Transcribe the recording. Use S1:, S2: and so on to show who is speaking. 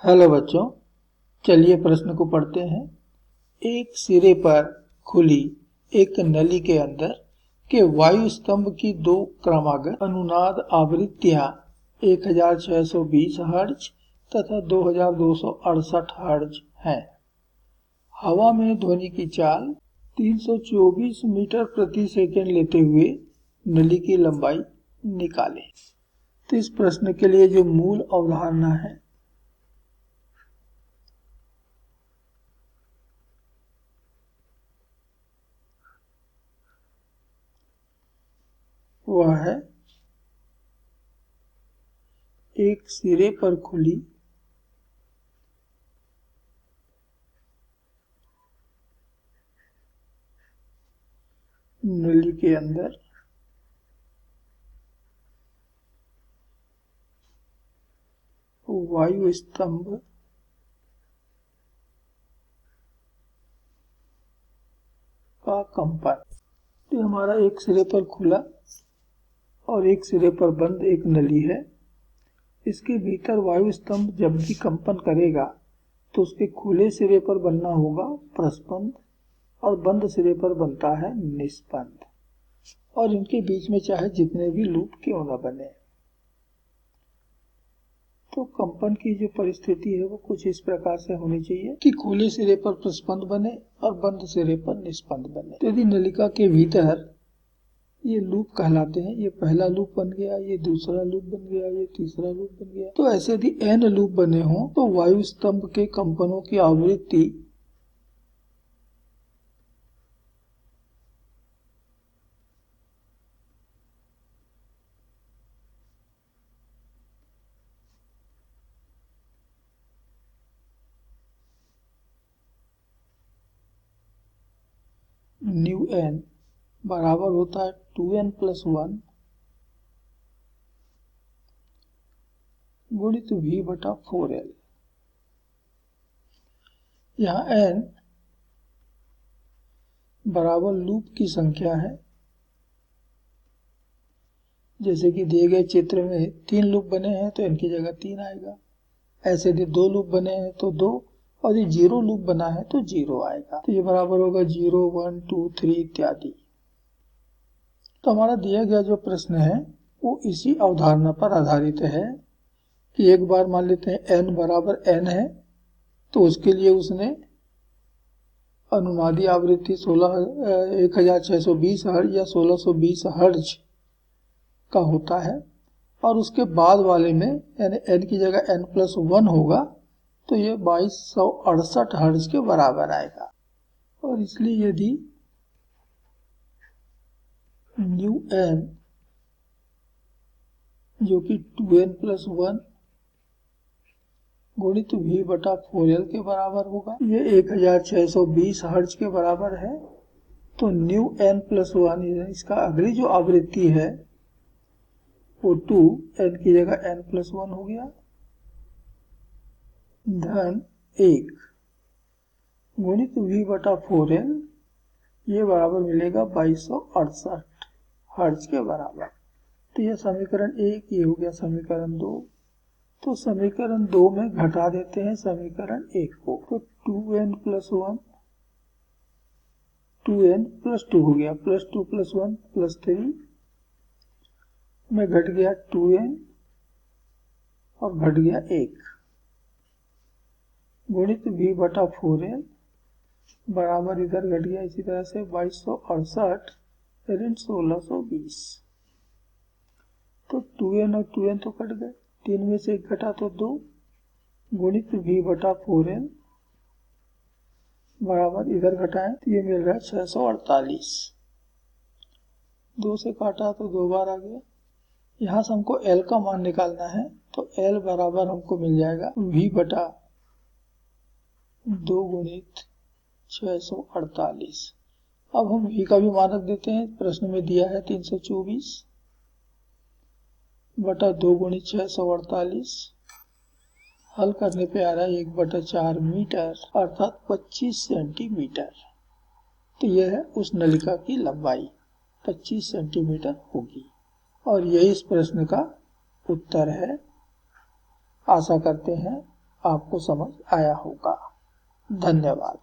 S1: Hello बच्चों, चलिए प्रश्न को पढ़ते हैं। एक सिरे पर खुली एक नली के अंदर के वायु स्तंभ की दो क्रमागत अनुनाद आवृत्तियां 1620 हर्ट्ज तथा 2268 हर्ट्ज हैं। हवा में ध्वनि की चाल 324 मीटर प्रति सेकंड लेते हुए नली की लंबाई निकालें। तो इस प्रश्न के लिए जो मूल अवधारणा है वह है एक सिरे पर खुली नली के अंदर वायु स्तंभ का कंपन। तो हमारा एक सिरे पर खुला और एक सिरे पर बंद एक नली है। इसके भीतर वायु स्तंभ जब भी कंपन करेगा तो उसके खुले सिरे पर बनना होगा प्रस्पंद और बंद सिरे पर बनता है निस्पंद, और इनके बीच में चाहे जितने भी लूप क्यों न बने। तो कंपन की जो परिस्थिति है वो कुछ इस प्रकार से होनी चाहिए कि खुले सिरे पर प्रस्पंद बने और बंद सिरे पर निस्पंद बने। तो यदि नलिका के भीतर ये लूप कहलाते हैं, ये पहला लूप बन गया, ये दूसरा लूप बन गया, ये तीसरा लूप बन गया, तो ऐसे यदि n लूप बने हों तो वायु स्तंभ के कंपनों की आवृत्ति न्यू एन बराबर होता है 2n+1 गुणित v/4l। यहाँ n बराबर लूप की संख्या है। जैसे कि दिए गए चित्र में 3 लूप बने हैं तो n की जगह 3 आएगा। ऐसे यदि 2 लूप बने हैं तो 2, और यदि 0 लूप बना है तो 0 आएगा। तो ये बराबर होगा 0, 1, 2, 3 इत्यादि। तो हमारा दिया गया जो प्रश्न है वो इसी अवधारणा पर आधारित है कि एक बार मान लेते हैं n बराबर n है, तो उसके लिए उसने अनुनादी आवृत्ति 1620 हर्ट्ज या 1620 हर्ट्ज का होता है, और उसके बाद वाले में यानी n की जगह n+1 होगा तो ये 2268 हर्ट्ज के बराबर आएगा। और इसलिए यदि न्यू n जो कि 2n+1 गुणित v/4l के बराबर होगा, ये 1620 हर्ट्ज के बराबर है। तो न्यू n+1 इसका अगली जो आवृत्ति है वो 2 n की जगह n+1 हो गया धन 1 गुणित v/4l, ये बराबर मिलेगा 2268 हर्ट्ज के बराबर। तो यह समीकरण 1, ये हो गया समीकरण 2। तो समीकरण 2 में घटा देते हैं समीकरण 1 को, तो 2n+1 2n+2 हो गया, +2 + 1 +3 में घट गया 2n और घट गया 1 गुणित v/4l बराबर इधर घट गया इसी तरह से 2268 ऋण 1620। तो 2n और 2n तो कट गए, 3 में से 1 घटा तो 2 गुणित v/4l बराबर इधर घटाएं तो ये मिल रहा है 648। 2 से काटा तो 2 बार आ गया। यहाँ से हमको l का मान निकालना है, तो l बराबर हमको मिल जाएगा v/2 गुणित 648। अब हम v का भी मान रख देते हैं। प्रश्न में दिया है 324 बटा 2 गुणित 648, हल करने पे आ रहा है 1/4 मीटर अर्थात 25 सेंटीमीटर। तो यह है उस नलिका की लंबाई 25 सेंटीमीटर होगी, और यही इस प्रश्न का उत्तर है। आशा करते हैं आपको समझ आया होगा। धन्यवाद।